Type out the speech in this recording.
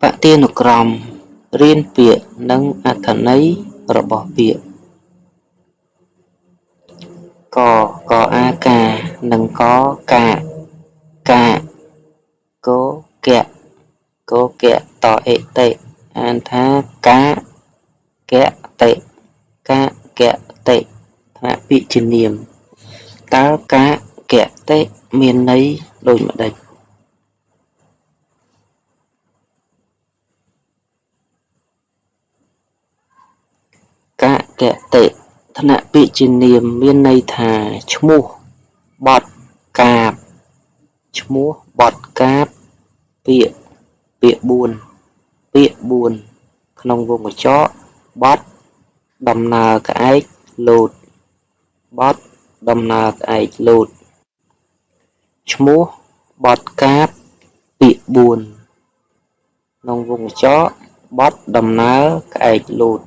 បទានុក្រមរៀនពាក្យនិងអត្ថន័យរបស់ពាក្យ ក កអាកានិងកកាកាកកៈកកៈតអិតិអានថាកាកៈតិកាកៈតិថ្នាក់ពាក្យជានាមតើកាកៈតិមានន័យដូចម្ដេចកាកៈតិថ្នាក់ពាក្យជានាមមានន័យថាឈ្មោះបទកាព្យឈ្មោះបទកាព្យពាក្យពាក្យ4ក្នុងវងកញ្ចក់បទដំណើរក្អែកលោតបទដំណើរក្អែកលោតឈ្មោះបទកាព្យពាក្យ4ក្នុងវងកញ្ចក់បទដំណើរក្អែកលោត